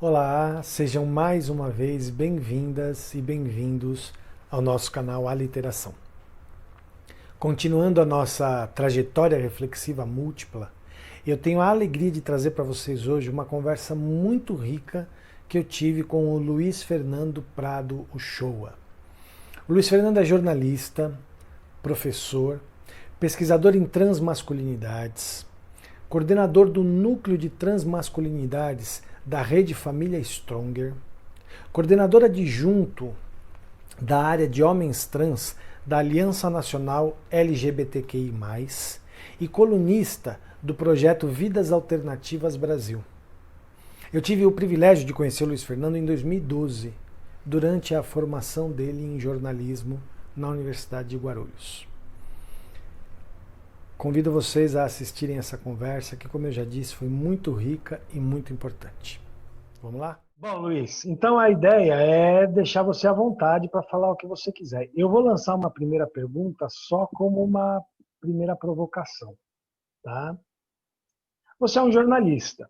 Olá, sejam mais uma vez bem-vindas e bem-vindos ao nosso canal Aliteração. Continuando a nossa trajetória reflexiva múltipla, eu tenho a alegria de trazer para vocês hoje uma conversa muito rica que eu tive com o Luiz Fernando Prado Uchoa. O Luiz Fernando é jornalista, professor, pesquisador em transmasculinidades, coordenador do Núcleo de Transmasculinidades da Rede Família Stronger, coordenador adjunto da área de homens trans da Aliança Nacional LGBTQI+, e colunista do projeto Vidas Alternativas Brasil. Eu tive o privilégio de conhecer o Luiz Fernando em 2012, durante a formação dele em jornalismo na Universidade de Guarulhos. Convido vocês a assistirem essa conversa, que, como eu já disse, foi muito rica e muito importante. Vamos lá? Bom, Luiz, então a ideia é deixar você à vontade para falar o que você quiser. Eu vou lançar uma primeira pergunta só como uma primeira provocação, tá? Você é um jornalista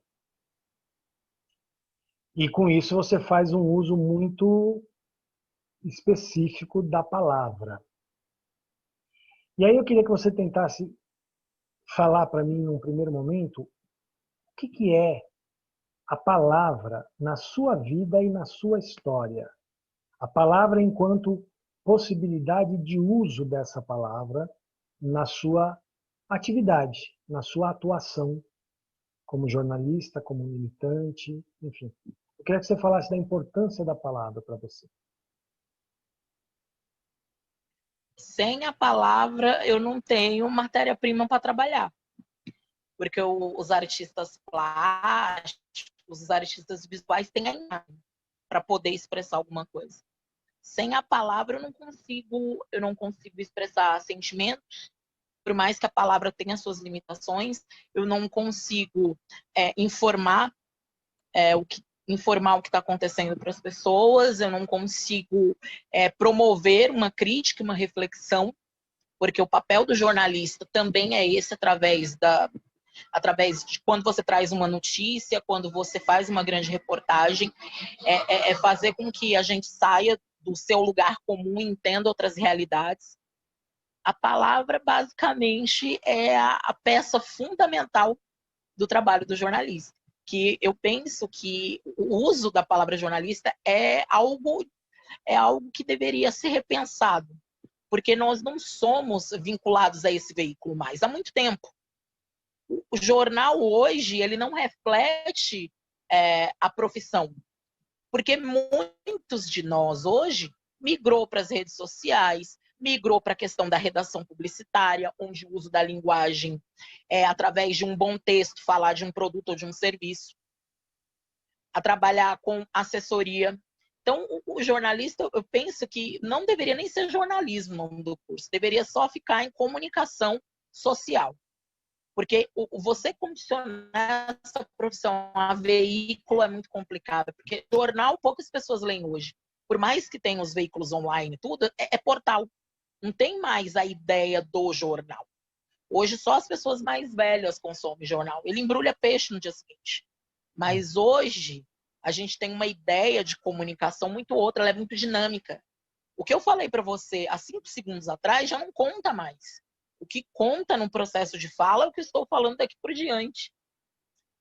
e com isso você faz um uso muito específico da palavra. E aí eu queria que você tentasse falar para mim num primeiro momento o que é a palavra na sua vida e na sua história. A palavra enquanto possibilidade de uso dessa palavra na sua atividade, na sua atuação como jornalista, como militante, enfim. Eu queria que você falasse da importância da palavra para você. Sem a palavra, eu não tenho matéria-prima para trabalhar. Porque os artistas plásticos, os artistas visuais têm a imagem para poder expressar alguma coisa. Sem a palavra, eu não consigo expressar sentimentos. Por mais que a palavra tenha suas limitações, eu não consigo informar o que está acontecendo para as pessoas, eu não consigo promover uma crítica, uma reflexão, porque o papel do jornalista também é esse, através de quando você traz uma notícia, quando você faz uma grande reportagem, é fazer com que a gente saia do seu lugar comum e entenda outras realidades. A palavra, basicamente, é a peça fundamental do trabalho do jornalista. Que eu penso que o uso da palavra jornalista é algo que deveria ser repensado, porque nós não somos vinculados a esse veículo mais há muito tempo. O jornal hoje, ele não reflete a profissão, porque muitos de nós hoje migrou para as redes sociais, migrou para a questão da redação publicitária, onde o uso da linguagem através de um bom texto, falar de um produto ou de um serviço, a trabalhar com assessoria. Então, o jornalista, eu penso que não deveria nem ser jornalismo o nome do curso, deveria só ficar em comunicação social. Porque você condicionar essa profissão a veículo é muito complicado, porque jornal poucas pessoas leem hoje. Por mais que tenha os veículos online, tudo, é portal. Não tem mais a ideia do jornal. Hoje só as pessoas mais velhas consomem jornal. Ele embrulha peixe no dia seguinte. Mas hoje a gente tem uma ideia de comunicação muito outra, ela é muito dinâmica. O que eu falei para você há 5 segundos atrás já não conta mais. O que conta no processo de fala é o que eu estou falando daqui por diante.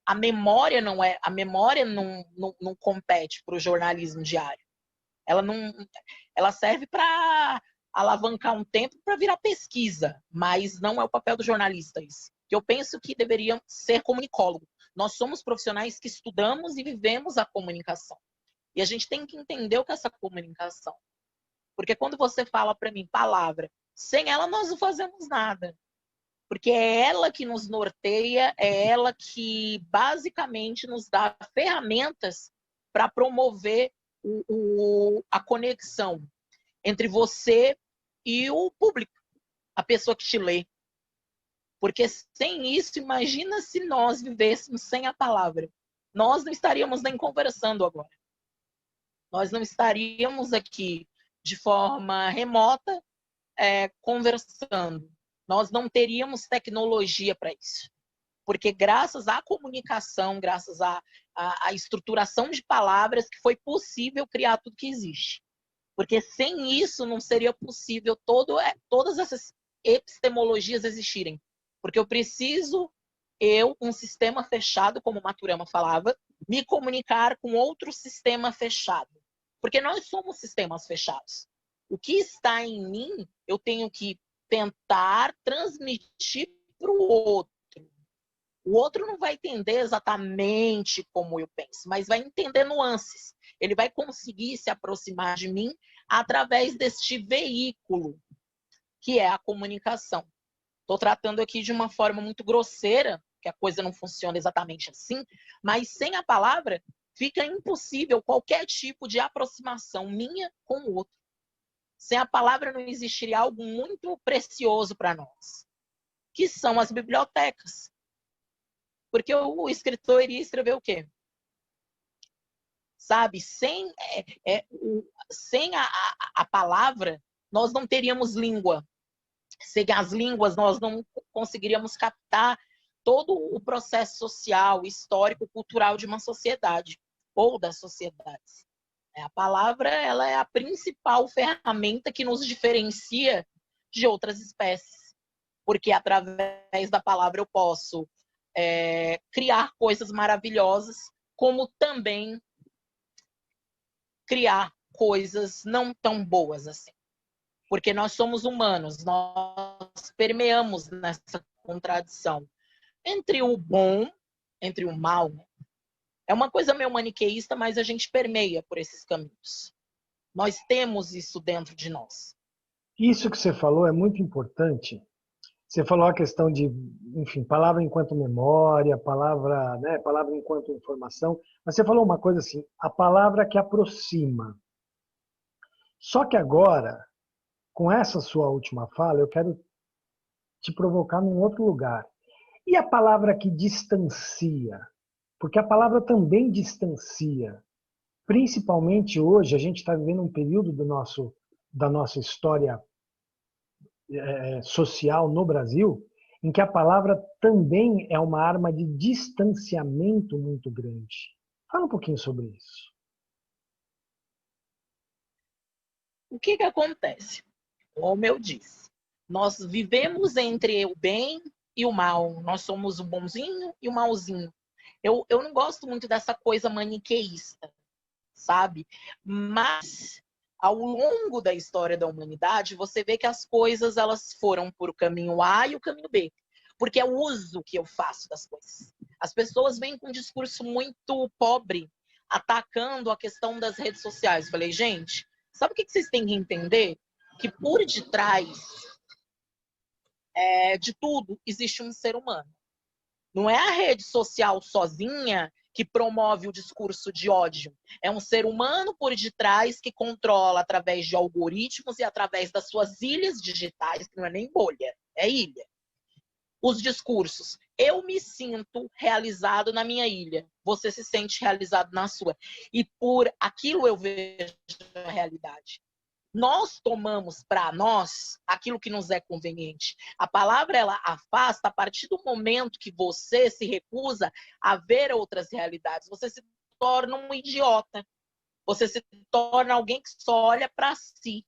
A memória não compete para o jornalismo diário. Ela serve para alavancar um tempo para virar pesquisa, mas não é o papel do jornalista isso. Que eu penso que deveriam ser comunicólogos. Nós somos profissionais que estudamos e vivemos a comunicação. E a gente tem que entender o que é essa comunicação. Porque quando você fala para mim palavra, sem ela nós não fazemos nada. Porque é ela que nos norteia, é ela que basicamente nos dá ferramentas para promover a conexão entre você e o público, a pessoa que te lê. Porque sem isso, imagina se nós vivêssemos sem a palavra. Nós não estaríamos nem conversando agora. Nós não estaríamos aqui de forma remota conversando. Nós não teríamos tecnologia para isso. Porque graças à comunicação, graças à estruturação de palavras, que foi possível criar tudo que existe. Porque sem isso não seria possível todas essas epistemologias existirem. Porque eu preciso, um sistema fechado, como Maturama falava, me comunicar com outro sistema fechado. Porque nós somos sistemas fechados. O que está em mim, eu tenho que tentar transmitir para o outro. O outro não vai entender exatamente como eu penso, mas vai entender nuances. Ele vai conseguir se aproximar de mim através deste veículo, que é a comunicação. Estou tratando aqui de uma forma muito grosseira, que a coisa não funciona exatamente assim, mas sem a palavra fica impossível qualquer tipo de aproximação minha com o outro. Sem a palavra não existiria algo muito precioso para nós, que são as bibliotecas. Porque o escritor iria escrever o quê? Sabe? Sem a palavra, nós não teríamos língua. Sem as línguas, nós não conseguiríamos captar todo o processo social, histórico, cultural de uma sociedade ou das sociedades. A palavra, ela é a principal ferramenta que nos diferencia de outras espécies. Porque através da palavra eu posso criar coisas maravilhosas, como também criar coisas não tão boas assim. Porque nós somos humanos, nós permeamos nessa contradição entre o bom, entre o mal. É uma coisa meio maniqueísta, mas a gente permeia por esses caminhos. Nós temos isso dentro de nós. Isso que você falou é muito importante. Você falou a questão de, enfim, palavra enquanto memória, palavra, né, palavra enquanto informação, mas você falou uma coisa assim, a palavra que aproxima. Só que agora, com essa sua última fala, eu quero te provocar num outro lugar. E a palavra que distancia? Porque a palavra também distancia. Principalmente hoje, a gente está vivendo um período da nossa história social no Brasil, em que a palavra também é uma arma de distanciamento muito grande. Fala um pouquinho sobre isso. O que acontece? Como eu disse, nós vivemos entre o bem e o mal. Nós somos o bonzinho e o malzinho. Eu não gosto muito dessa coisa maniqueísta, sabe? Mas ao longo da história da humanidade, você vê que as coisas elas foram por o caminho A e o caminho B, porque é o uso que eu faço das coisas. As pessoas vêm com um discurso muito pobre, atacando a questão das redes sociais. Falei, gente, sabe o que vocês têm que entender? Que por detrás de tudo existe um ser humano. Não é a rede social sozinha que promove o discurso de ódio. É um ser humano por detrás que controla através de algoritmos e através das suas ilhas digitais, que não é nem bolha, é ilha. Os discursos. Eu me sinto realizado na minha ilha. Você se sente realizado na sua. E por aquilo eu vejo a realidade. Nós tomamos para nós aquilo que nos é conveniente. A palavra, ela afasta a partir do momento que você se recusa a ver outras realidades. Você se torna um idiota. Você se torna alguém que só olha para si.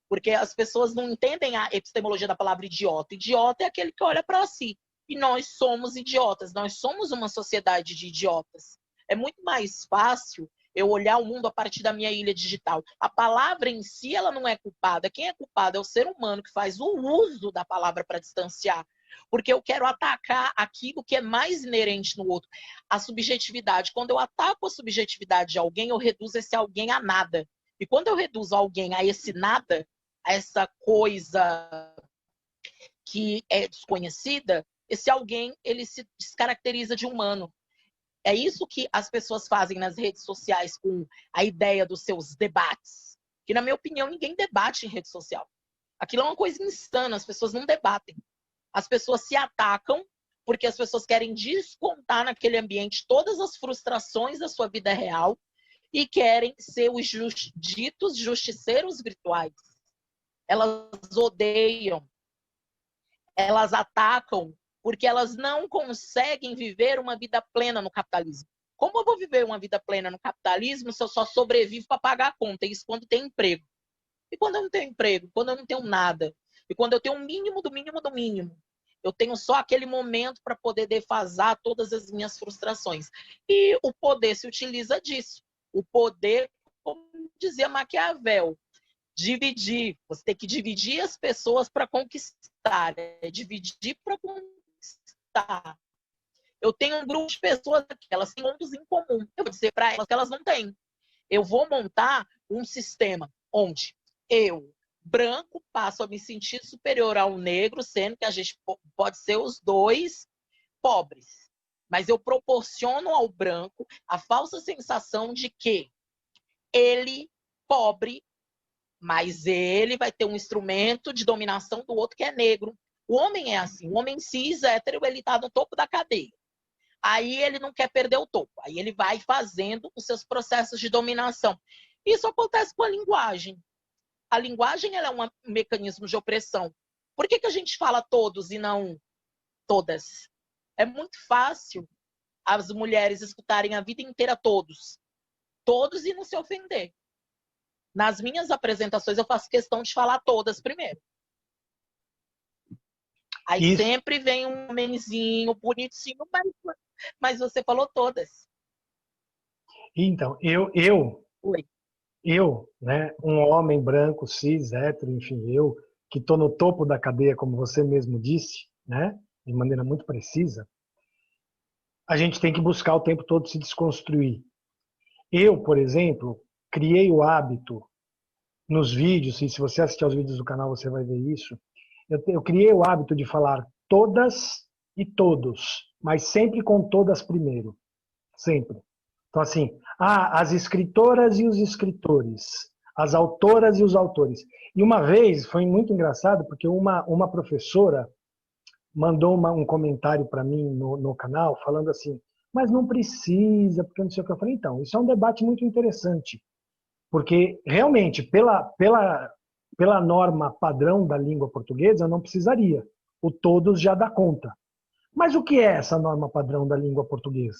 Porque as pessoas não entendem a epistemologia da palavra idiota. Idiota é aquele que olha para si. E nós somos idiotas. Nós somos uma sociedade de idiotas. É muito mais fácil eu olhar o mundo a partir da minha ilha digital. A palavra em si, ela não é culpada. Quem é culpado é o ser humano que faz o uso da palavra para distanciar. Porque eu quero atacar aquilo que é mais inerente no outro. A subjetividade. Quando eu ataco a subjetividade de alguém, eu reduzo esse alguém a nada. E quando eu reduzo alguém a esse nada, a essa coisa que é desconhecida, esse alguém, ele se descaracteriza de humano. É isso que as pessoas fazem nas redes sociais com a ideia dos seus debates. Que, na minha opinião, ninguém debate em rede social. Aquilo é uma coisa insana, as pessoas não debatem. As pessoas se atacam porque as pessoas querem descontar naquele ambiente todas as frustrações da sua vida real e querem ser os ditos justiceiros virtuais. Elas odeiam, elas atacam porque elas não conseguem viver uma vida plena no capitalismo. Como eu vou viver uma vida plena no capitalismo se eu só sobrevivo para pagar a conta? Isso quando tem emprego. E quando eu não tenho emprego? Quando eu não tenho nada? E quando eu tenho o mínimo do mínimo do mínimo? Eu tenho só aquele momento para poder defasar todas as minhas frustrações. E o poder se utiliza disso. O poder, como dizia Maquiavel, dividir. Você tem que dividir as pessoas para conquistar. É dividir para conquistar. Eu tenho um grupo de pessoas aqui, elas têm pontos em comum. Eu vou dizer para elas que elas não têm. Eu vou montar um sistema onde eu, branco, passo a me sentir superior ao negro, sendo que a gente pode ser os dois pobres. Mas eu proporciono ao branco a falsa sensação de que ele, pobre, mas ele vai ter um instrumento de dominação do outro que é negro. O homem é assim, o homem cis, hétero, ele está no topo da cadeia. Aí ele não quer perder o topo. Aí ele vai fazendo os seus processos de dominação. Isso acontece com a linguagem. A linguagem ela é um mecanismo de opressão. Por que a gente fala todos e não todas? É muito fácil as mulheres escutarem a vida inteira todos. Todos e não se ofender. Nas minhas apresentações eu faço questão de falar todas primeiro. Aí sempre vem um homenzinho bonitinho, mas você falou todas. Então, né, um homem branco, cis, hétero, enfim, eu, que estou no topo da cadeia, como você mesmo disse, né, de maneira muito precisa, a gente tem que buscar o tempo todo se desconstruir. Eu, por exemplo, criei o hábito nos vídeos, e se você assistir aos vídeos do canal você vai ver isso, eu criei o hábito de falar todas e todos, mas sempre com todas primeiro. Sempre. Então, assim, as escritoras e os escritores, as autoras e os autores. E uma vez, foi muito engraçado, porque uma professora mandou um comentário para mim no canal, falando assim, mas não precisa, porque não sei o que. Eu falei, então, isso é um debate muito interessante, porque realmente, pela norma padrão da língua portuguesa, eu não precisaria. O todos já dá conta. Mas o que é essa norma padrão da língua portuguesa?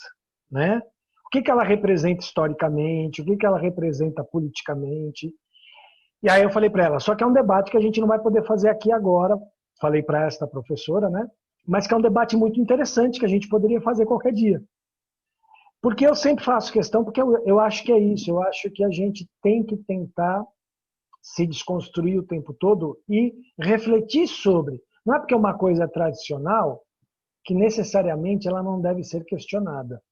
Né? O que ela representa historicamente? O que ela representa politicamente? E aí eu falei para ela, só que é um debate que a gente não vai poder fazer aqui agora. Falei para esta professora, né? Mas que é um debate muito interessante que a gente poderia fazer qualquer dia. Porque eu sempre faço questão, porque eu acho que é isso. Eu acho que a gente tem que tentar se desconstruir o tempo todo e refletir sobre. Não é porque uma coisa é tradicional que necessariamente ela não deve ser questionada.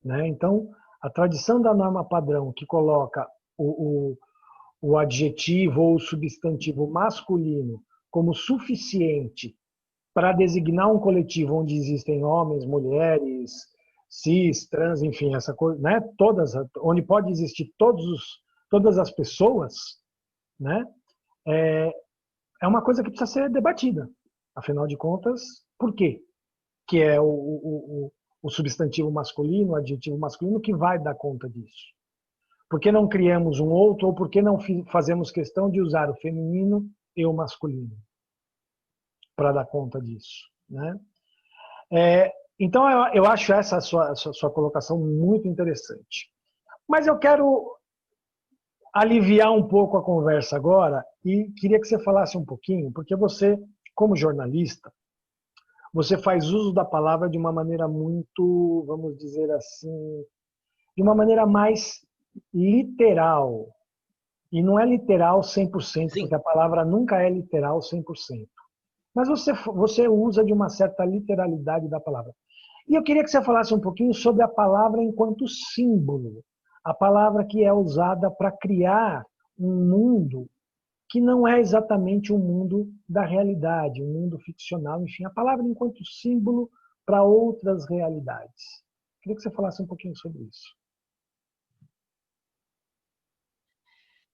Né? Então, a tradição da norma padrão que coloca o adjetivo ou o substantivo masculino como suficiente para designar um coletivo onde existem homens, mulheres, cis, trans, enfim, essa coisa, né? Onde pode existir todas as pessoas, né? É uma coisa que precisa ser debatida. Afinal de contas, por quê? Que é o substantivo masculino, o adjetivo masculino, que vai dar conta disso. Por que não criamos um outro, ou por que não fazemos questão de usar o feminino e o masculino para dar conta disso? Né? Então, eu acho essa sua colocação muito interessante. Mas eu quero aliviar um pouco a conversa agora e queria que você falasse um pouquinho, porque você, como jornalista, você faz uso da palavra de uma maneira muito, vamos dizer assim, de uma maneira mais literal. E não é literal 100%, Sim. porque a palavra nunca é literal 100%. Mas você usa de uma certa literalidade da palavra. E eu queria que você falasse um pouquinho sobre a palavra enquanto símbolo. A palavra que é usada para criar um mundo que não é exatamente um mundo da realidade, um mundo ficcional, enfim, a palavra enquanto símbolo para outras realidades. Queria que você falasse um pouquinho sobre isso.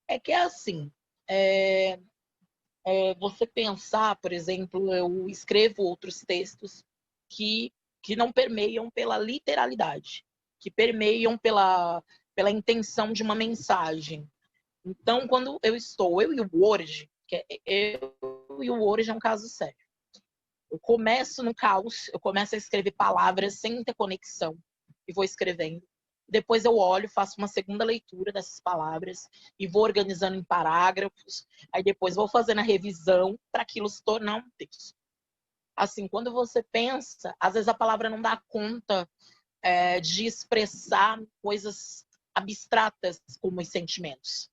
É que é assim, você pensar, por exemplo, eu escrevo outros textos que não permeiam pela literalidade, que permeiam pela intenção de uma mensagem. Então, quando eu e o Word, eu e o Word é um caso sério. Eu começo no caos, eu começo a escrever palavras sem ter conexão e vou escrevendo. Depois eu olho, faço uma segunda leitura dessas palavras e vou organizando em parágrafos. Aí depois vou fazendo a revisão para aquilo se tornar um texto. Assim, quando você pensa, às vezes a palavra não dá conta de expressar coisas abstratas como os sentimentos.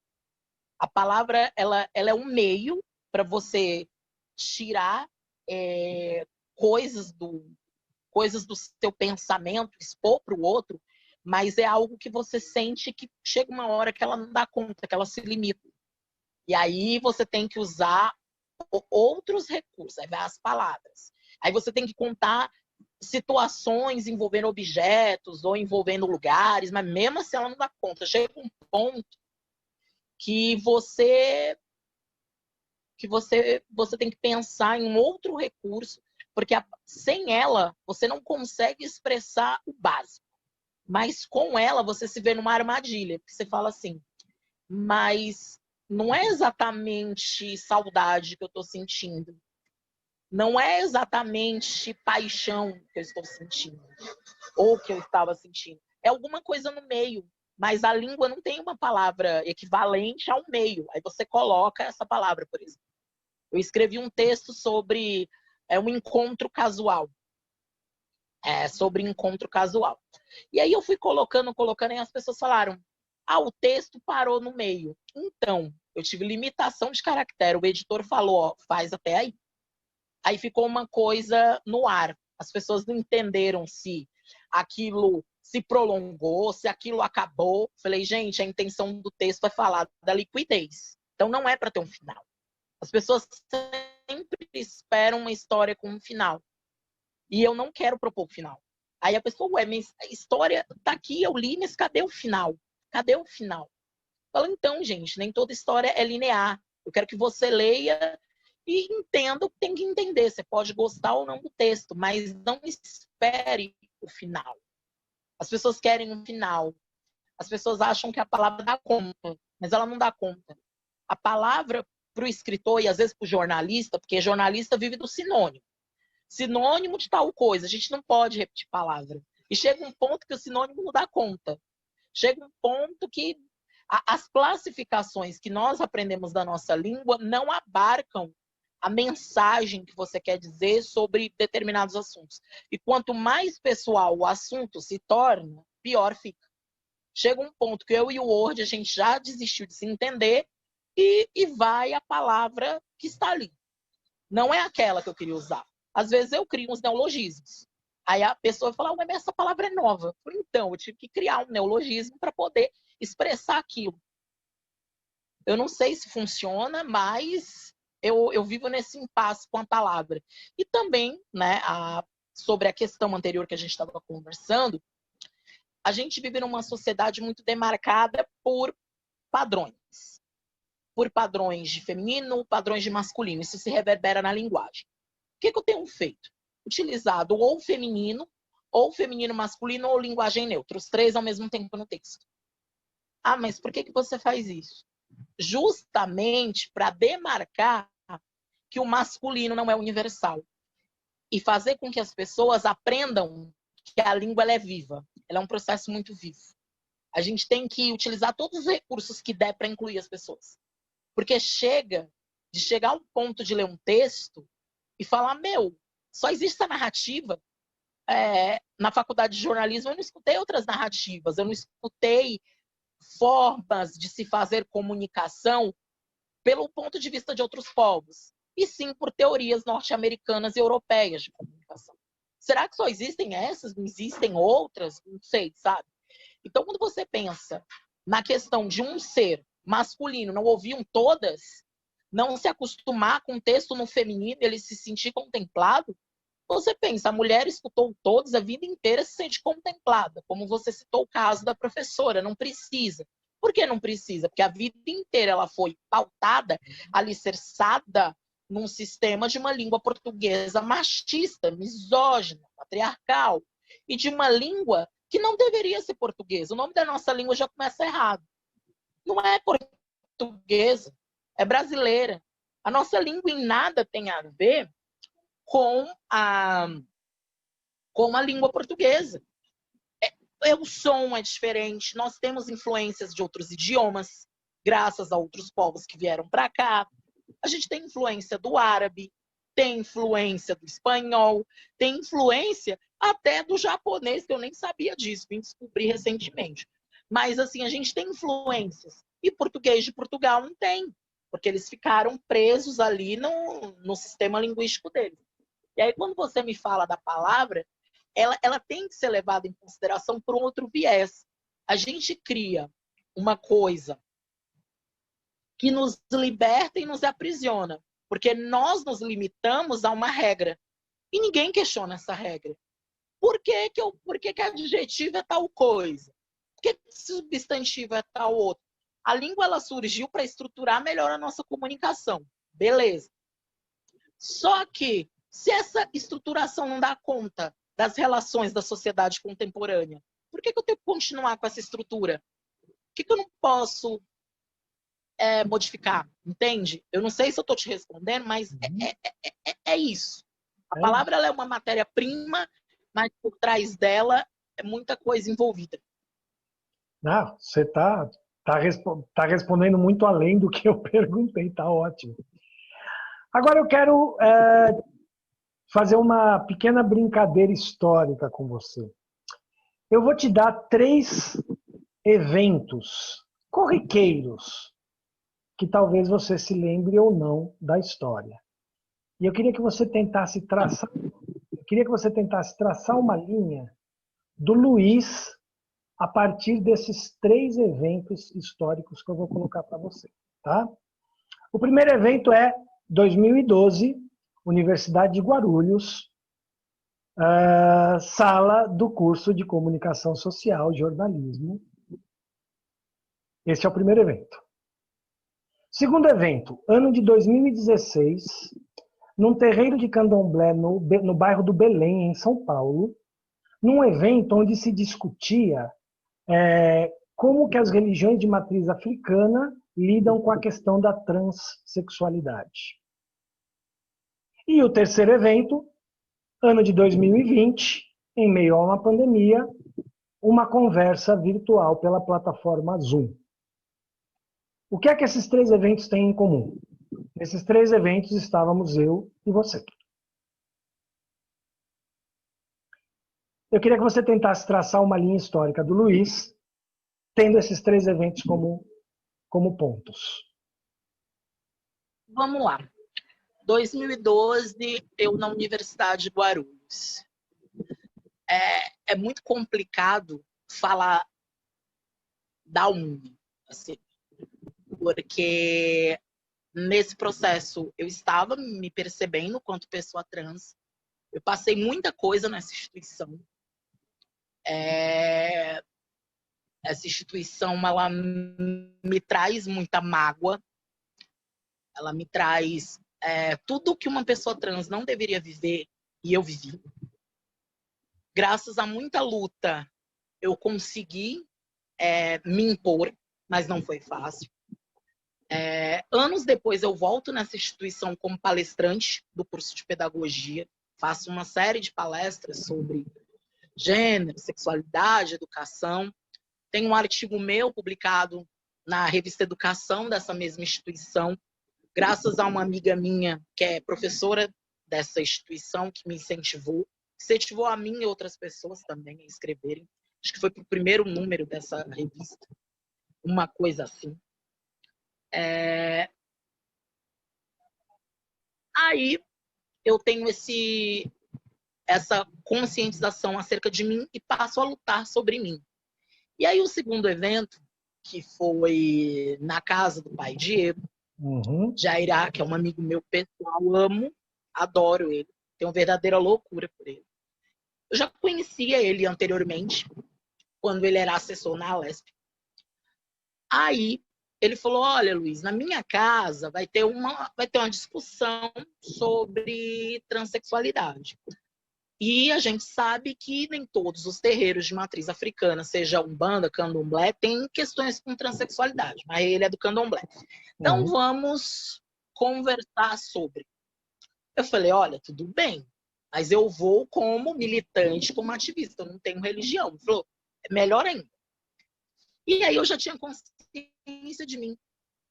A palavra ela é um meio para você tirar coisas do seu pensamento, expor para o outro, mas é algo que você sente que chega uma hora que ela não dá conta, que ela se limita. E aí você tem que usar outros recursos, aí vai as palavras. Aí você tem que contar situações envolvendo objetos ou envolvendo lugares, mas mesmo assim ela não dá conta. Chega um ponto que você tem que pensar em um outro recurso, porque sem ela você não consegue expressar o básico. Mas com ela você se vê numa armadilha, porque você fala assim, mas não é exatamente saudade que eu estou sentindo. Não é exatamente paixão que eu estou sentindo, ou que eu estava sentindo. É alguma coisa no meio, mas a língua não tem uma palavra equivalente ao meio. Aí você coloca essa palavra, por exemplo. Eu escrevi um texto sobre um encontro casual. Sobre encontro casual. E aí eu fui colocando, e as pessoas falaram, o texto parou no meio. Então, eu tive limitação de caractere. O editor falou, faz até aí. Aí ficou uma coisa no ar. As pessoas não entenderam se aquilo se prolongou, se aquilo acabou. Falei, gente, a intenção do texto é falar da liquidez. Então não é para ter um final. As pessoas sempre esperam uma história com um final. E eu não quero propor o final. Aí a pessoa, mas a história tá aqui, eu li, mas cadê o final? Cadê o final? Fala, então, gente, nem toda história é linear. Eu quero que você leia e entenda o que tem que entender. Você pode gostar ou não do texto, mas não espere o final. As pessoas querem um final. As pessoas acham que a palavra dá conta, mas ela não dá conta. A palavra para o escritor e às vezes para o jornalista, porque jornalista vive do sinônimo. Sinônimo de tal coisa, a gente não pode repetir palavra. E chega um ponto que o sinônimo não dá conta. Chega um ponto que as classificações que nós aprendemos da nossa língua não abarcam a mensagem que você quer dizer sobre determinados assuntos. E quanto mais pessoal o assunto se torna, pior fica. Chega um ponto que eu e o Word, a gente já desistiu de se entender e vai a palavra que está ali. Não é aquela que eu queria usar. Às vezes eu crio uns neologismos. Aí a pessoa fala, mas essa palavra é nova. Então, eu tive que criar um neologismo para poder expressar aquilo. Eu não sei se funciona, mas eu vivo nesse impasse com a palavra. E também, né, sobre a questão anterior que a gente estava conversando, a gente vive numa sociedade muito demarcada por padrões. Por padrões de feminino, padrões de masculino. Isso se reverbera na linguagem. O que eu tenho feito? Utilizado ou feminino masculino, ou linguagem neutra. Os três ao mesmo tempo no texto. Mas por que você faz isso? Justamente para demarcar que o masculino não é universal. E fazer com que as pessoas aprendam que a língua ela é viva. Ela é um processo muito vivo. A gente tem que utilizar todos os recursos que der para incluir as pessoas. Porque chegar ao ponto de ler um texto e falar, só existe essa narrativa. Na faculdade de jornalismo eu não escutei outras narrativas, eu não escutei formas de se fazer comunicação pelo ponto de vista de outros povos, e sim por teorias norte-americanas e europeias de comunicação. Será que só existem essas? Não existem outras? Não sei, sabe? Então, quando você pensa na questão de um ser masculino, não ouviam todas, não se acostumar com o texto no feminino, ele se sentir contemplado, você pensa, a mulher escutou todos a vida inteira, se sente contemplada, como você citou o caso da professora, não precisa. Por que não precisa? Porque a vida inteira ela foi pautada, alicerçada num sistema de uma língua portuguesa machista, misógina, patriarcal, e de uma língua que não deveria ser portuguesa. O nome da nossa língua já começa errado. Não é portuguesa, é brasileira. A nossa língua em nada tem a ver com a língua portuguesa. O som é diferente, nós temos influências de outros idiomas, graças a outros povos que vieram para cá. A gente tem influência do árabe, tem influência do espanhol, tem influência até do japonês, que eu nem sabia disso, vim descobrir recentemente. Mas, assim, a gente tem influências. E português de Portugal não tem, porque eles ficaram presos ali no sistema linguístico deles. E aí, quando você me fala da palavra, ela tem que ser levada em consideração por um outro viés. A gente cria uma coisa que nos liberta e nos aprisiona, porque nós nos limitamos a uma regra. E ninguém questiona essa regra. Por que adjetivo é tal coisa? Por que substantivo é tal outro? A língua ela surgiu para estruturar melhor a nossa comunicação. Beleza. Só que, se essa estruturação não dá conta das relações da sociedade contemporânea, por que eu tenho que continuar com essa estrutura? Por que eu não posso modificar? Entende? Eu não sei se eu estou te respondendo, mas é isso. A palavra ela é uma matéria-prima, mas por trás dela é muita coisa envolvida. Não, você tá respondendo muito além do que eu perguntei, tá ótimo. Agora eu quero fazer uma pequena brincadeira histórica com você. Eu vou te dar 3 eventos corriqueiros que talvez você se lembre ou não da história. E eu queria que você tentasse traçar uma linha do Luiz a partir desses 3 eventos históricos que eu vou colocar para você, tá? O primeiro evento é 2012, Universidade de Guarulhos, sala do curso de Comunicação Social, Jornalismo. Esse é o primeiro evento. Segundo evento, ano de 2016, num terreiro de candomblé no bairro do Belém, em São Paulo, num evento onde se discutia como que as religiões de matriz africana lidam com a questão da transexualidade. E o terceiro evento, ano de 2020, em meio a uma pandemia, uma conversa virtual pela plataforma Zoom. O que é que esses 3 eventos têm em comum? Nesses 3 eventos estávamos eu e você. Eu queria que você tentasse traçar uma linha histórica do Luiz, tendo esses 3 eventos como pontos. Vamos lá. 2012, eu na Universidade de Guarulhos. É muito complicado falar da Uni, assim, porque nesse processo eu estava me percebendo quanto pessoa trans, eu passei muita coisa nessa instituição. Essa instituição, ela me traz muita mágoa, ela me traz tudo que uma pessoa trans não deveria viver, e eu vivi. Graças a muita luta, eu consegui me impor, mas não foi fácil. Anos depois, eu volto nessa instituição como palestrante do curso de pedagogia, faço uma série de palestras sobre gênero, sexualidade, educação. Tem um artigo meu publicado na revista Educação dessa mesma instituição, graças a uma amiga minha que é professora dessa instituição, que me incentivou a mim e outras pessoas também a escreverem. Acho que foi para o primeiro número dessa revista, uma coisa assim. Aí eu tenho essa conscientização acerca de mim e passo a lutar sobre mim. E aí o segundo evento, que foi na casa do pai Diego, Jairá, que é um amigo meu pessoal, amo, adoro ele, tenho verdadeira loucura por ele. Eu já conhecia ele anteriormente, quando ele era assessor na Alesp. Aí ele falou: olha, Luiz, na minha casa vai ter uma discussão sobre transexualidade. E a gente sabe que nem todos os terreiros de matriz africana, seja Umbanda, Candomblé, tem questões com transexualidade, mas ele é do Candomblé. Então vamos conversar sobre. Eu falei, olha, tudo bem, mas eu vou como militante, como ativista, eu não tenho religião. Ele falou, é melhor ainda. E aí eu já tinha consciência de mim.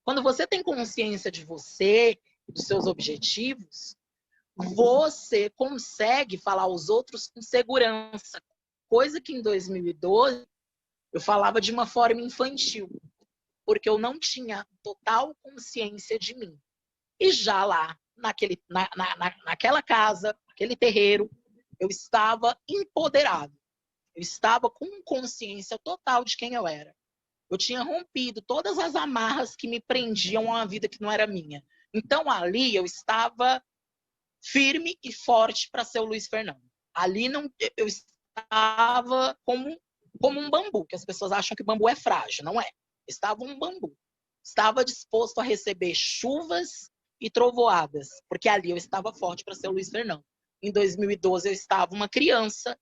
Quando você tem consciência de você, dos seus objetivos, você consegue falar aos outros com segurança. Coisa que em 2012 eu falava de uma forma infantil, porque eu não tinha total consciência de mim. E já lá, naquela casa, naquele terreiro, eu estava empoderado. Eu estava com consciência total de quem eu era. Eu tinha rompido todas as amarras que me prendiam a uma vida que não era minha. Então, ali, eu estava firme e forte para ser o Luiz Fernando. Ali, não, eu estava como um bambu, que as pessoas acham que bambu é frágil. Não é. Estava um bambu. Estava disposto a receber chuvas e trovoadas, porque ali eu estava forte para ser o Luiz Fernando. Em 2012, eu estava uma criança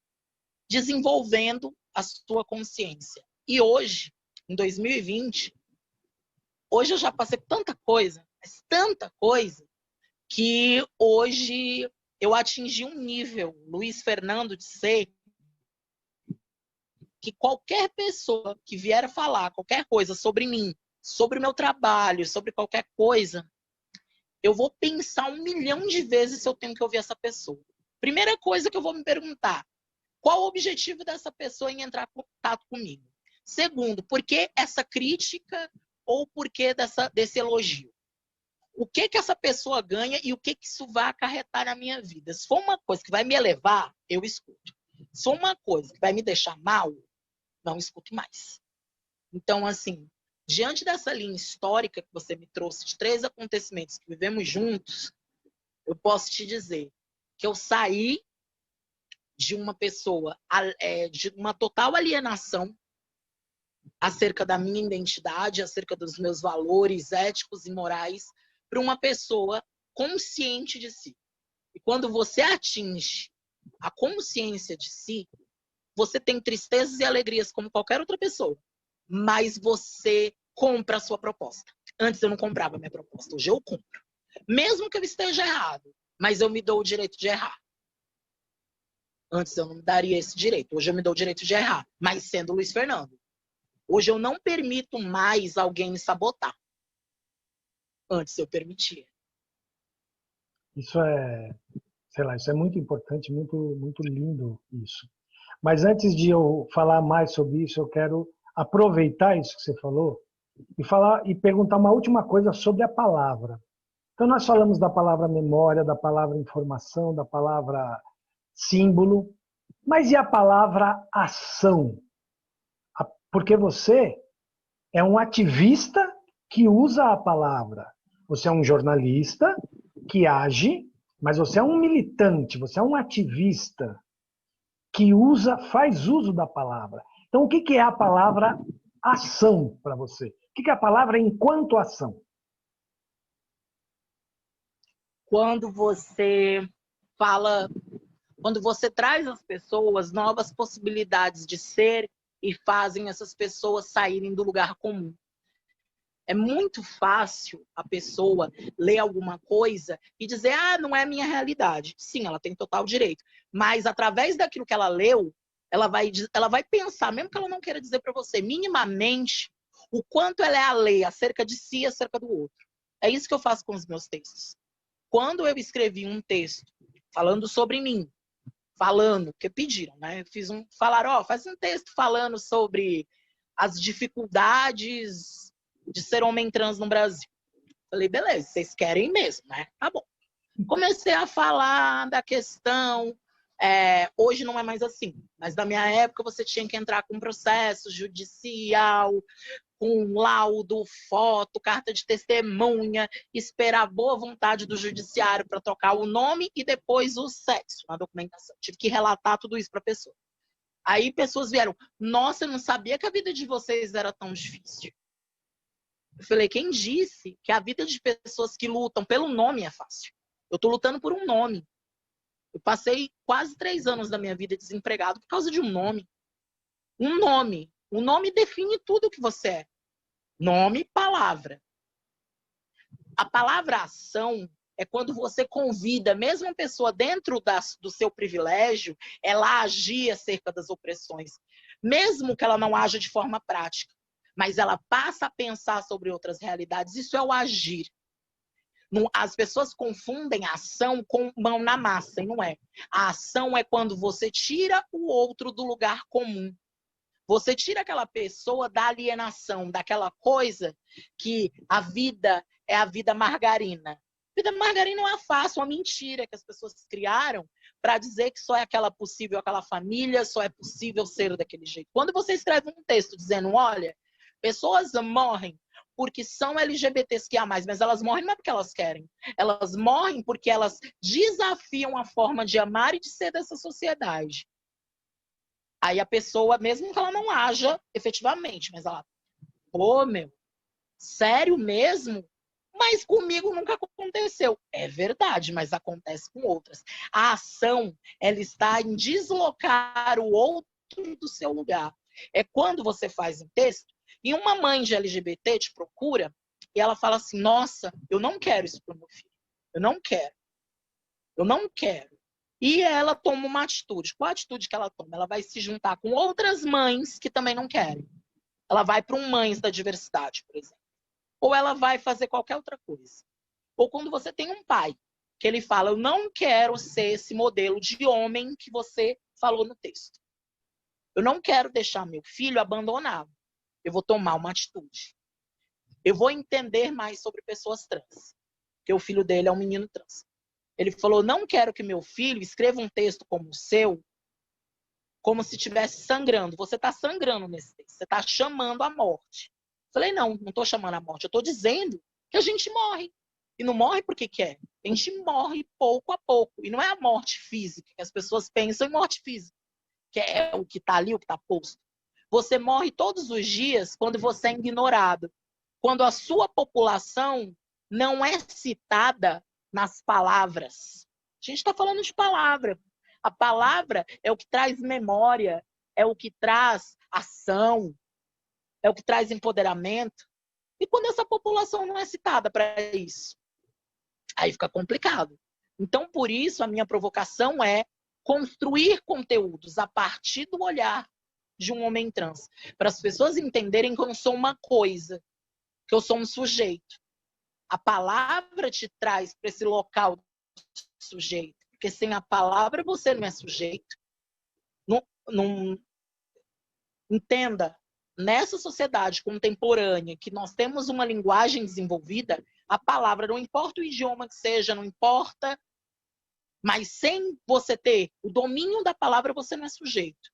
desenvolvendo a sua consciência. E hoje, em 2020, hoje eu já passei tanta coisa, mas tanta coisa, que hoje eu atingi um nível, Luiz Fernando, de ser que qualquer pessoa que vier falar qualquer coisa sobre mim, sobre o meu trabalho, sobre qualquer coisa, eu vou pensar 1 milhão de vezes se eu tenho que ouvir essa pessoa. Primeira coisa que eu vou me perguntar, qual o objetivo dessa pessoa em entrar em contato comigo? Segundo, por que essa crítica ou por que desse elogio? O que essa pessoa ganha e o que isso vai acarretar na minha vida? Se for uma coisa que vai me elevar, eu escuto. Se for uma coisa que vai me deixar mal, não escuto mais. Então, assim, diante dessa linha histórica que você me trouxe de 3 acontecimentos que vivemos juntos, eu posso te dizer que eu saí de uma pessoa, de uma total alienação acerca da minha identidade, acerca dos meus valores éticos e morais, para uma pessoa consciente de si. E quando você atinge a consciência de si, você tem tristezas e alegrias como qualquer outra pessoa, mas você compra a sua proposta. Antes eu não comprava a minha proposta, hoje eu compro. Mesmo que eu esteja errado, mas eu me dou o direito de errar. Antes eu não me daria esse direito, hoje eu me dou o direito de errar, mas sendo Luiz Fernando. Hoje eu não permito mais alguém me sabotar. Antes eu permitia. Isso é, sei lá, isso é muito importante, muito, muito lindo isso. Mas antes de eu falar mais sobre isso, eu quero aproveitar isso que você falou e falar e perguntar uma última coisa sobre a palavra. Então nós falamos da palavra memória, da palavra informação, da palavra símbolo, mas e a palavra ação? Porque você é um ativista que usa a palavra. Você é um jornalista que age, mas você é um militante, você é um ativista que faz uso da palavra. Então, o que é a palavra ação para você? O que é a palavra enquanto ação? Quando você fala, quando você traz às pessoas novas possibilidades de ser e fazem essas pessoas saírem do lugar comum. É muito fácil a pessoa ler alguma coisa e dizer, não é a minha realidade. Sim, ela tem total direito. Mas através daquilo que ela leu, ela vai pensar, mesmo que ela não queira dizer para você, minimamente, o quanto ela é a lei acerca de si e acerca do outro. É isso que eu faço com os meus textos. Quando eu escrevi um texto falando sobre mim, porque pediram, né? Falaram, faz um texto falando sobre as dificuldades de ser homem trans no Brasil. Falei, beleza, vocês querem mesmo, né? Tá bom. Comecei a falar da questão, hoje não é mais assim, mas na minha época você tinha que entrar com processo judicial, com laudo, foto, carta de testemunha, esperar a boa vontade do judiciário para trocar o nome e depois o sexo na documentação. Tive que relatar tudo isso para a pessoa. Aí pessoas vieram, nossa, eu não sabia que a vida de vocês era tão difícil. Eu falei, quem disse que a vida de pessoas que lutam pelo nome é fácil? Eu estou lutando por um nome. Eu passei quase 3 anos da minha vida desempregado por causa de um nome. Um nome. O nome define tudo o que você é. Nome e palavra. A palavra ação, é quando você convida, mesmo a pessoa dentro do seu privilégio, ela a agir acerca das opressões. Mesmo que ela não haja de forma prática, mas ela passa a pensar sobre outras realidades. Isso é o agir. As pessoas confundem a ação com mão na massa, e não é. A ação é quando você tira o outro do lugar comum. Você tira aquela pessoa da alienação, daquela coisa que a vida é a vida margarina. A vida margarina é uma farsa, uma mentira que as pessoas criaram para dizer que só é aquela possível, aquela família, só é possível ser daquele jeito. Quando você escreve um texto dizendo, olha, pessoas morrem porque são LGBTs que há mais, mas elas morrem não é porque elas querem. Elas morrem porque elas desafiam a forma de amar e de ser dessa sociedade. Aí a pessoa, mesmo que ela não haja efetivamente, mas ela, pô, meu, sério mesmo? Mas comigo nunca aconteceu. É verdade, mas acontece com outras. A ação, ela está em deslocar o outro do seu lugar. É quando você faz um texto e uma mãe de LGBT te procura e ela fala assim, nossa, eu não quero isso para o meu filho. Eu não quero. Eu não quero. E ela toma uma atitude. Qual a atitude que ela toma? Ela vai se juntar com outras mães que também não querem. Ela vai para um Mães da Diversidade, por exemplo. Ou ela vai fazer qualquer outra coisa. Ou quando você tem um pai, que ele fala, eu não quero ser esse modelo de homem que você falou no texto. Eu não quero deixar meu filho abandonado. Eu vou tomar uma atitude. Eu vou entender mais sobre pessoas trans. Porque o filho dele é um menino trans. Ele falou, não quero que meu filho escreva um texto como o seu, como se estivesse sangrando. Você está sangrando nesse texto. Você está chamando a morte. Falei, não estou chamando a morte. Eu estou dizendo que a gente morre. E não morre porque quer. A gente morre pouco a pouco. E não é a morte física, que as pessoas pensam em morte física, que é o que está ali, o que está posto. Você morre todos os dias quando você é ignorado. Quando a sua população não é citada nas palavras. A gente está falando de palavra. A palavra é o que traz memória, é o que traz ação, é o que traz empoderamento. E quando essa população não é citada para isso, aí fica complicado. Então, por isso, a minha provocação é construir conteúdos a partir do olhar de um homem trans, para as pessoas entenderem que eu não sou uma coisa, que eu sou um sujeito. A palavra te traz para esse local de sujeito, porque sem a palavra você não é sujeito. Não entenda, nessa sociedade contemporânea, que nós temos uma linguagem desenvolvida, a palavra, não importa o idioma que seja, não importa, mas sem você ter o domínio da palavra, você não é sujeito.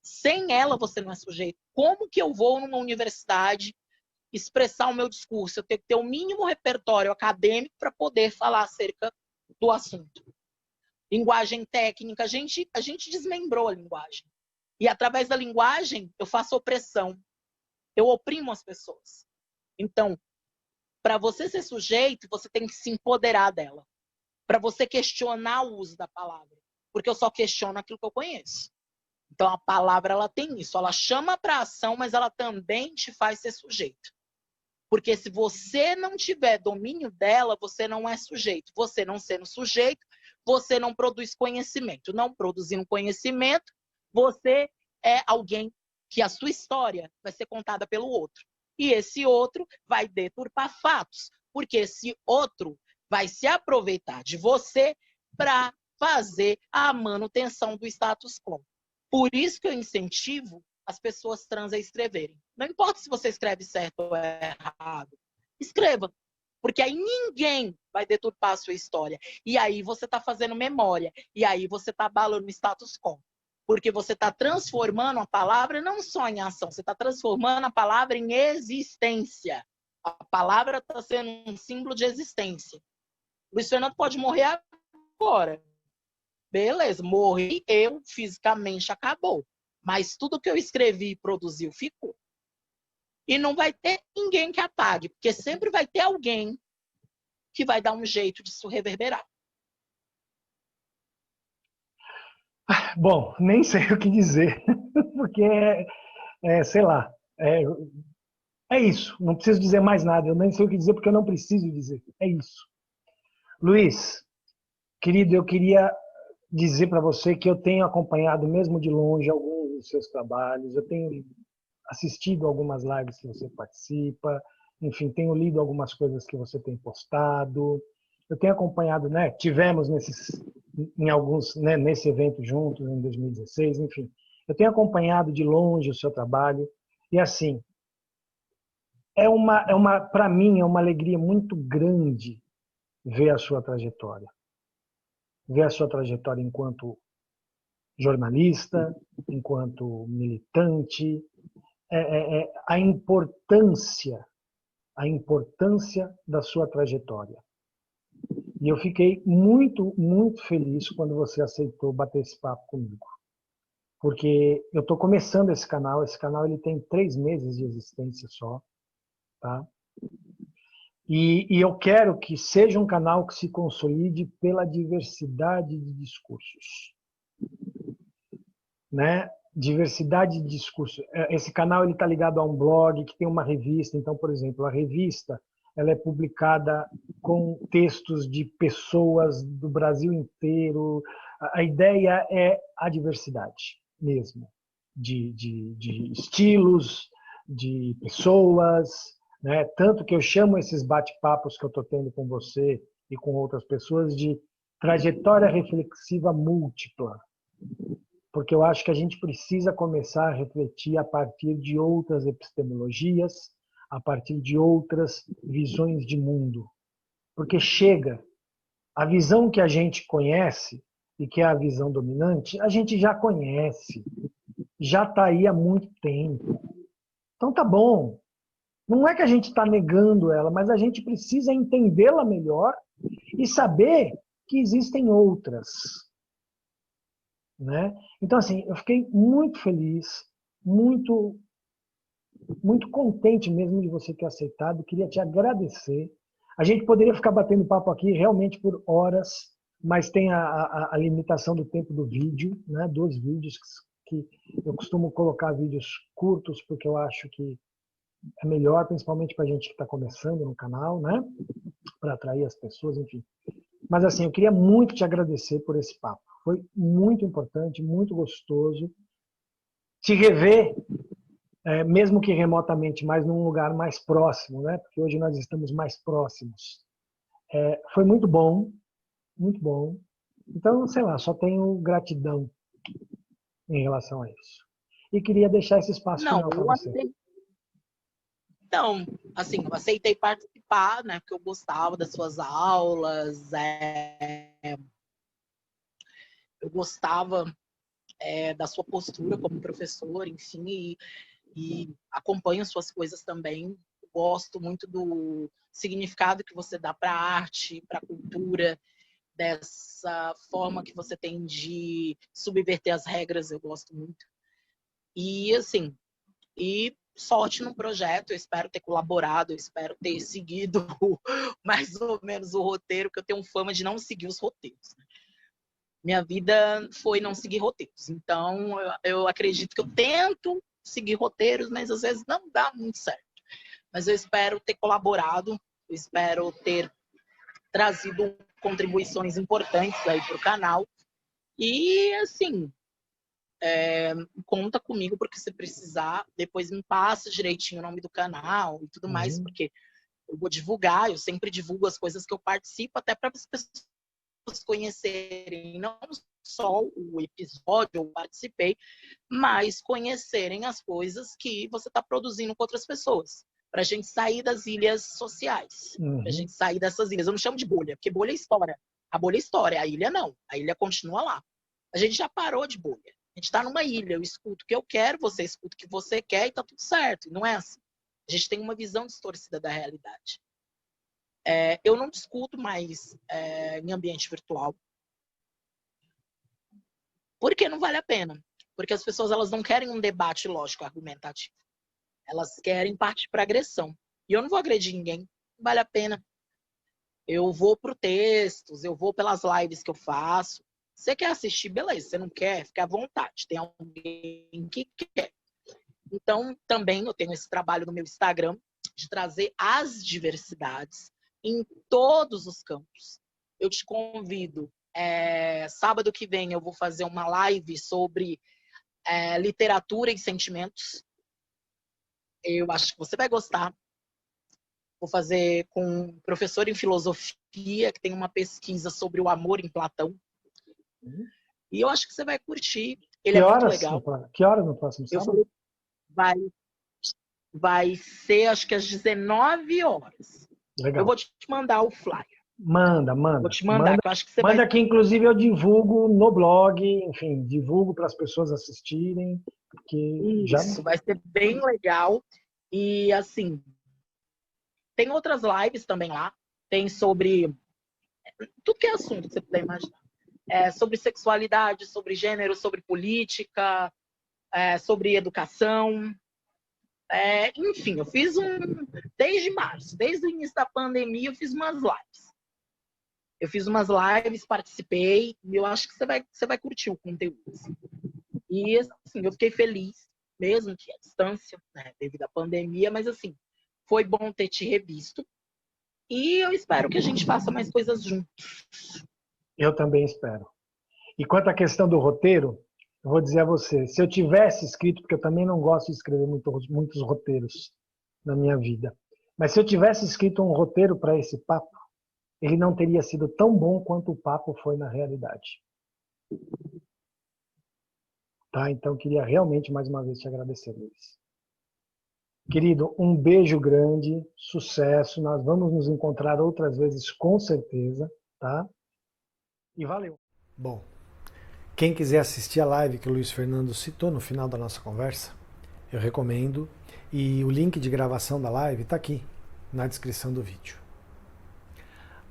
Sem ela, você não é sujeito. Como que eu vou numa universidade expressar o meu discurso? Eu tenho que ter o mínimo repertório acadêmico para poder falar acerca do assunto. Linguagem técnica, a gente desmembrou a linguagem. E através da linguagem, eu faço opressão. Eu oprimo as pessoas. Então, para você ser sujeito, você tem que se empoderar dela. Para você questionar o uso da palavra. Porque eu só questiono aquilo que eu conheço. Então, a palavra, ela tem isso. Ela chama para ação, mas ela também te faz ser sujeito. Porque se você não tiver domínio dela, você não é sujeito. Você não sendo sujeito, você não produz conhecimento. Não produzindo conhecimento, você é alguém que a sua história vai ser contada pelo outro. E esse outro vai deturpar fatos. Porque esse outro vai se aproveitar de você para fazer a manutenção do status quo. Por isso que eu incentivo as pessoas trans a escreverem. Não importa se você escreve certo ou errado. Escreva. Porque aí ninguém vai deturpar a sua história. E aí você está fazendo memória. E aí você está abalando o status quo. Porque você está transformando a palavra não só em ação, você está transformando a palavra em existência. A palavra está sendo um símbolo de existência. O Luiz Fernando pode morrer agora. Beleza, morri eu, fisicamente acabou. Mas tudo que eu escrevi e produziu ficou. E não vai ter ninguém que apague, porque sempre vai ter alguém que vai dar um jeito disso reverberar. Bom, nem sei o que dizer, porque, sei lá, é isso. Não preciso dizer mais nada. Eu nem sei o que dizer porque eu não preciso dizer. É isso. Luiz, querido, eu queria dizer para você que eu tenho acompanhado, mesmo de longe, alguns dos seus trabalhos. Eu tenho assistido algumas lives que você participa, enfim, tenho lido algumas coisas que você tem postado. Eu tenho acompanhado, né? Tivemos em alguns, né, nesse evento juntos em 2016, enfim. Eu tenho acompanhado de longe o seu trabalho e assim, para mim é uma alegria muito grande ver a sua trajetória, ver a sua trajetória enquanto jornalista, enquanto militante, a importância da sua trajetória. E eu fiquei muito, muito feliz quando você aceitou bater esse papo comigo. Porque eu estou começando esse canal ele tem 3 meses de existência só, tá? E eu quero que seja um canal que se consolide pela diversidade de discursos, né? Diversidade de discurso. Esse canal ele está ligado a um blog que tem uma revista. Então, por exemplo, a revista ela é publicada com textos de pessoas do Brasil inteiro. A ideia é a diversidade mesmo, de estilos, de pessoas, né? Tanto que eu chamo esses bate-papos que eu estou tendo com você e com outras pessoas de trajetória reflexiva múltipla, porque eu acho que a gente precisa começar a refletir a partir de outras epistemologias, a partir de outras visões de mundo. Porque chega, a visão que a gente conhece, e que é a visão dominante, a gente já conhece, já está aí há muito tempo. Então tá bom. Não é que a gente está negando ela, mas a gente precisa entendê-la melhor e saber que existem outras. Né? Então, assim, eu fiquei muito feliz, muito, muito contente mesmo de você ter aceitado. Queria te agradecer. A gente poderia ficar batendo papo aqui realmente por horas, mas tem a limitação do tempo do vídeo, né? 2 vídeos que eu costumo colocar vídeos curtos, porque eu acho que é melhor, principalmente para a gente que está começando no canal, né? Para atrair as pessoas, enfim. Mas assim, eu queria muito te agradecer por esse papo. Foi muito importante, muito gostoso. Te rever, mesmo que remotamente, mas num lugar mais próximo, né? Porque hoje nós estamos mais próximos. Foi muito bom, muito bom. Então, sei lá, só tenho gratidão em relação a isso. E queria deixar esse espaço Não, final para você. então, assim, eu aceitei participar, né? Porque eu gostava das suas aulas, eu gostava da sua postura como professor, enfim, e acompanho suas coisas também. Gosto muito do significado que você dá para a arte, para a cultura, dessa forma que você tem de subverter as regras, eu gosto muito. E, assim, sorte no projeto, eu espero ter colaborado, eu espero ter seguido mais ou menos o roteiro, que eu tenho fama de não seguir os roteiros. Minha vida foi não seguir roteiros. Então, eu acredito que eu tento seguir roteiros, mas às vezes não dá muito certo. Mas eu espero ter colaborado, eu espero ter trazido contribuições importantes aí para o canal. E, assim, conta comigo porque se precisar. Depois me passa direitinho o nome do canal e tudo mais, porque eu vou divulgar, eu sempre divulgo as coisas que eu participo, até para as pessoas conhecerem não só o episódio eu participei, mas conhecerem as coisas que você está produzindo com outras pessoas. Para a gente sair das ilhas sociais, para a gente sair dessas ilhas. Eu não chamo de bolha, porque bolha é história. A bolha é história, a ilha não. A ilha continua lá. A gente já parou de bolha. A gente está numa ilha, eu escuto o que eu quero, você escuta o que você quer e tá tudo certo. E não é assim. A gente tem uma visão distorcida da realidade. Eu não discuto mais em ambiente virtual. Porque não vale a pena. Porque as pessoas elas não querem um debate lógico, argumentativo. Elas querem partir para agressão. E eu não vou agredir ninguém. Não vale a pena. Eu vou pro textos, eu vou pelas lives que eu faço. Você quer assistir, beleza. Você não quer, fica à vontade. Tem alguém que quer. Então, também eu tenho esse trabalho no meu Instagram de trazer as diversidades em todos os campos. eu te convido. Sábado que vem eu vou fazer uma live sobre literatura e sentimentos. Eu acho que você vai gostar. Vou fazer com um professor em filosofia, que tem uma pesquisa sobre o amor em Platão. E eu acho que você vai curtir. Ele é muito legal. Que horas no próximo sábado? Vai ser, acho que às 19 horas. Legal. Eu vou te mandar o flyer. Manda. Vou te mandar, que eu acho que você manda que inclusive eu divulgo no blog, enfim, divulgo para as pessoas assistirem. Isso, vai ser bem legal. E assim, tem outras lives também lá. Tem sobre tudo que é assunto que você puder imaginar. Sobre sexualidade, sobre gênero, sobre política, sobre educação. Enfim, eu fiz desde março, desde o início da pandemia, eu fiz umas lives. Participei, e eu acho que você vai curtir o conteúdo. Assim. E assim, eu fiquei feliz, mesmo que à distância, né, devido à pandemia, mas assim, foi bom ter te revisto. E eu espero que a gente faça mais coisas juntos. Eu também espero. E quanto à questão do roteiro, eu vou dizer a você, se eu tivesse escrito, porque eu também não gosto de escrever muitos roteiros na minha vida, mas se eu tivesse escrito um roteiro para esse papo, ele não teria sido tão bom quanto o papo foi na realidade. Tá? Então, queria realmente mais uma vez te agradecer, Luiz. Querido, um beijo grande, sucesso. Nós vamos nos encontrar outras vezes, com certeza. Tá? E valeu. Bom, quem quiser assistir a live que o Luiz Fernando citou no final da nossa conversa, eu recomendo. E o link de gravação da live está aqui, na descrição do vídeo.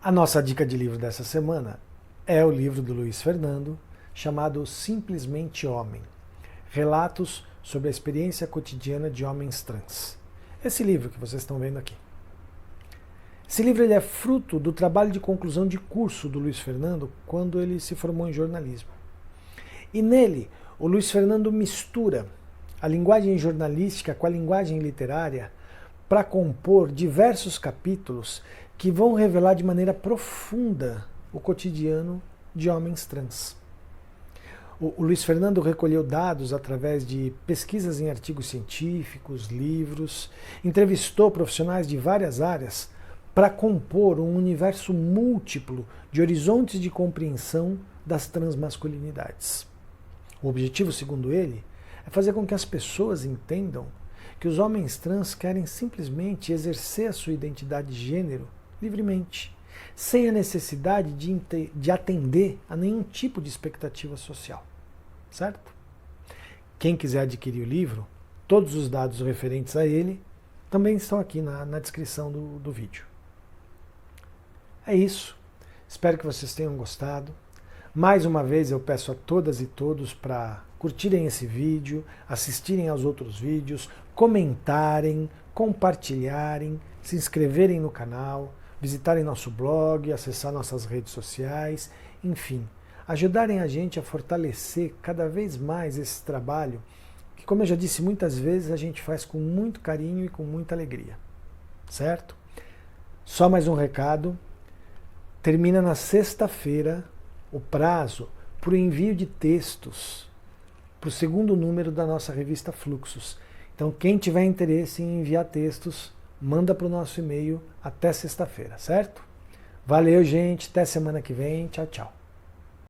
A nossa dica de livro dessa semana é o livro do Luiz Fernando, chamado Simplesmente Homem. Relatos sobre a experiência cotidiana de homens trans. Esse livro que vocês estão vendo aqui. Esse livro ele é fruto do trabalho de conclusão de curso do Luiz Fernando quando ele se formou em jornalismo. E nele, o Luiz Fernando mistura a linguagem jornalística com a linguagem literária para compor diversos capítulos que vão revelar de maneira profunda o cotidiano de homens trans. O Luiz Fernando recolheu dados através de pesquisas em artigos científicos, livros, entrevistou profissionais de várias áreas para compor um universo múltiplo de horizontes de compreensão das transmasculinidades. O objetivo, segundo ele, é fazer com que as pessoas entendam que os homens trans querem simplesmente exercer a sua identidade de gênero livremente, sem a necessidade de atender a nenhum tipo de expectativa social. Certo? Quem quiser adquirir o livro, todos os dados referentes a ele também estão aqui na descrição do vídeo. É isso. Espero que vocês tenham gostado. Mais uma vez eu peço a todas e todos para curtirem esse vídeo, assistirem aos outros vídeos, comentarem, compartilharem, se inscreverem no canal, visitarem nosso blog, acessar nossas redes sociais, enfim, ajudarem a gente a fortalecer cada vez mais esse trabalho que, como eu já disse muitas vezes, a gente faz com muito carinho e com muita alegria. Certo? Só mais um recado. Termina na sexta-feira o prazo para o envio de textos para o segundo número da nossa revista Fluxos. Então, quem tiver interesse em enviar textos, manda para o nosso e-mail até sexta-feira, certo? Valeu, gente. Até semana que vem. Tchau, tchau.